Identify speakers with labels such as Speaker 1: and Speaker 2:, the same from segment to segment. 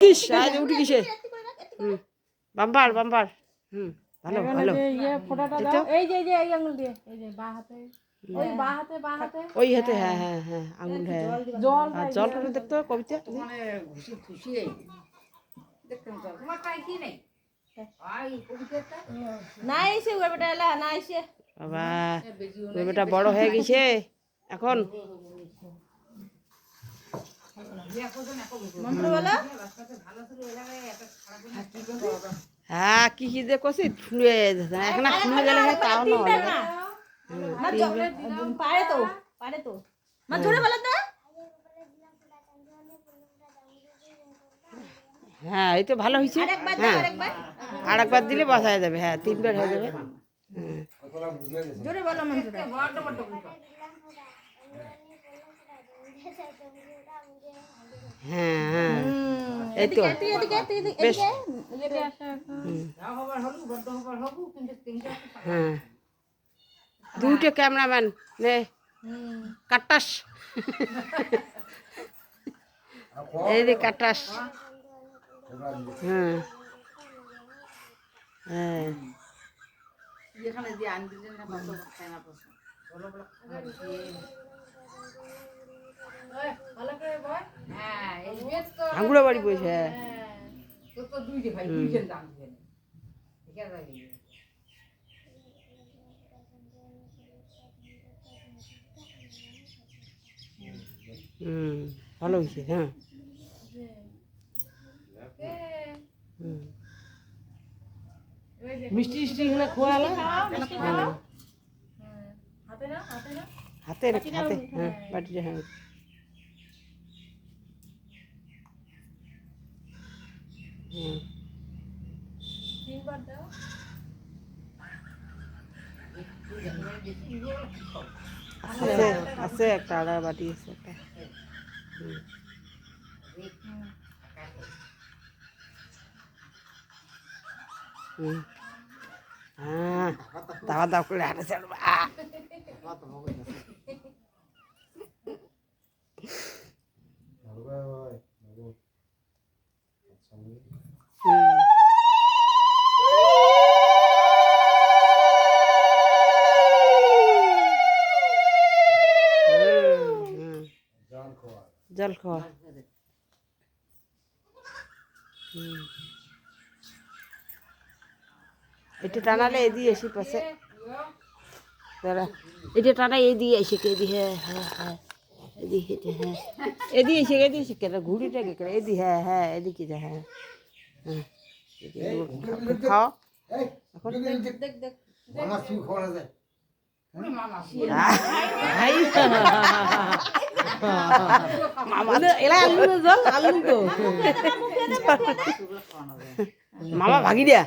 Speaker 1: Kiss আজ উঠি কিসে বাম্পার বাম্পার ভালো ভালো
Speaker 2: ফোঁটাটা দাও এই যে এই আঙুল দিয়ে এই যে বাঁ হাতে ওই বাঁ হাতে
Speaker 1: ওই হাতে হ্যাঁ হ্যাঁ হ্যাঁ আঙুল হ্যাঁ
Speaker 2: জল
Speaker 1: আর জলটা দেখতে হবে কবিতা
Speaker 3: মানে ঘুষি খুশি দেখতে তো তোমার তাই কি নেই আই কবিতাটা
Speaker 2: না এসে ওই বেটা এলা না এসে
Speaker 1: বাবা ওই বেটা বড় হয়ে গেছে এখন
Speaker 2: মন্ত্র বলো
Speaker 1: হ্যাঁ কি কি দেখছি ফুলে এখন ফুলে গেলে তাও না
Speaker 2: পারে তো মা জোরে বলো তো
Speaker 1: হ্যাঁ এই তো ভালো হয়েছে হ্যাঁ আরেকবার দিলে বসায় যাবে হ্যাঁ 3 বার হয়ে যাবে
Speaker 2: জোরে বলো মন্ত্রটা
Speaker 1: হ্যাঁ হ্যাঁ এই তো বেশ হ্যাঁ দুটো ক্যামেরাম্যান নে কাটাস এই রে কাটাস হ্যাঁ হ্যাঁ
Speaker 3: এখানে যে আন দিলেন না কত খায় না প্রশ্ন বলো বলো ভালো করে বল হ্যাঁ এই তো
Speaker 1: আঙ্গুড়া বাড়ি বসে
Speaker 3: তো দুইটা ভাই দুইজন দাম দেন ঠিক আছে
Speaker 1: ভালো হয়েছে হ্যাঁ
Speaker 2: মিষ্টি মিষ্টি এখানে খোয়ালা
Speaker 1: হাতে রাখি হাতে হ্যাঁ বাটিটা হ্যাঁ আছে আছে একটা আড়া বাটি আছে একটা হ্যাঁ দাওয়া দাও করে হাঁটে ছাড়বা জল খাওয়া এটা টানালে এদিকে এসে পাশে দাঁড়া এটা টানা এদিকে এসে এদি হ্যাঁ হ্যাঁ হ্যাঁ এদিকে হ্যাঁ এদিকে এসে কেন ঘুড়িটাকে কেন এদি হ্যাঁ হ্যাঁ এদিকে যা হ্যাঁ হ্যাঁ খাও এখন মামা ভাগি দিয়া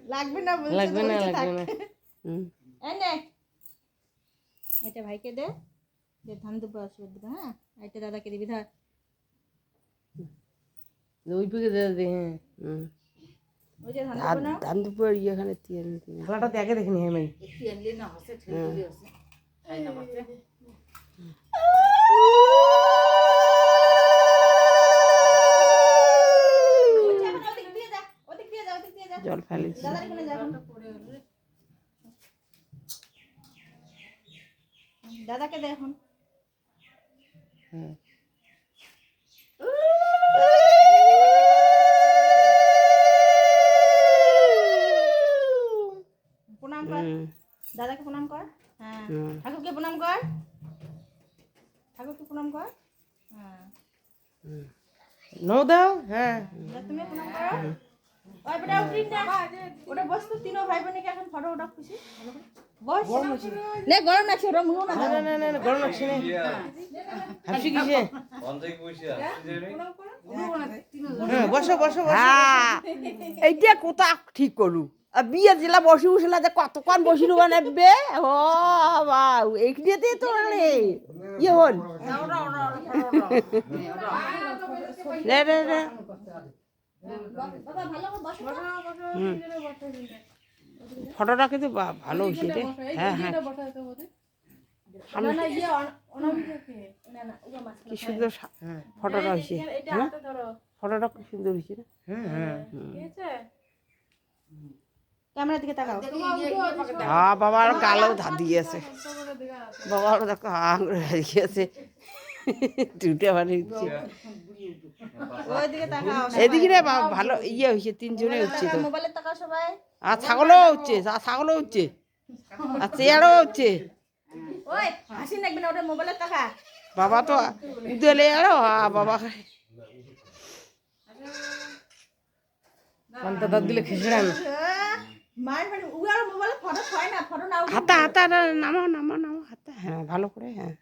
Speaker 2: লাগবে না লাগবে না এটা ভাইকে দে ধান দুপুর আসবে দিবে হ্যাঁ এটা দাদাকে দিবি ধর
Speaker 1: ওই পেকে দে হ্যাঁ
Speaker 2: ওই যে
Speaker 1: ধান দুপুর এখানে খেলাটা দেখে দেখিনি হ্যাঁ ভাই
Speaker 3: না হচ্ছে ঠিক করে আছে তাই না বলতে
Speaker 1: জল ফেলেছি
Speaker 2: দাদাকে দে এখন প্রণাম কর দাদাকে প্রণাম কর হ্যাঁ ঠাকুরকে প্রণাম কর হ্যাঁ
Speaker 1: নো দাও হ্যাঁ
Speaker 2: তুমি প্রণাম করো ওই বেটা উঠিন না ওটা বস তো তিনো ভাই বোনকে এখন ফটো ওটা খুশি বস নে গরম না ছোড়ো মুনো না
Speaker 1: না গরম লাগছে না হাসি কিসে
Speaker 4: অন্ধই কইছি আসছে
Speaker 1: হ্যাঁ বসো হ্যাঁ এইটা কোথা ঠিক করু আর বিয়ে জেলা বসি উঠলা যে কতক্ষণ বসি বানাবে ও বাউ এইখানেতে তো ইয়ে হল রে
Speaker 2: বাবা ভালো করে বসো
Speaker 1: ফটোটা কিন্তু ভালো হয়েছে রে। হ্যাঁ হ্যাঁ সামনে
Speaker 2: না না ওটা মাঝখানে
Speaker 1: কি সুন্দর ফটোটা হয়েছে।
Speaker 2: এটা
Speaker 1: হ্যাঁ
Speaker 2: হাতে ধরো
Speaker 1: ফটোটা খুব সুন্দর হয়েছে রে।
Speaker 2: ঠিক আছে ক্যামেরার দিকে তাকাও
Speaker 1: হ্যাঁ বাবা আরো গালেও ধার দিয়েছে, বাবা আরো দেখো আঙুলে দিয়েছে দুটো মানে হচ্ছে
Speaker 2: ওই দিকে তাকাও
Speaker 1: এদিকে রে ভালো ইয়ে হয়েছে, তিনজনে হচ্ছে তো।
Speaker 2: মোবাইলে তাকাও সবাই
Speaker 1: আর ছাগলও হচ্ছে, ছাগলও হচ্ছে, আর চেয়ারও হচ্ছে।
Speaker 2: ওই হাসি লাগবে না, ওটা মোবাইলে তাকা।
Speaker 1: বাবা তো উদেলে আরো বাবা
Speaker 2: মায়ের মানে ও আর মোবাইলে ফটো হয় না, ফটো নাও
Speaker 1: হাতা হাতা নামা নামা নামা হাতা, হ্যাঁ ভালো করে, হ্যাঁ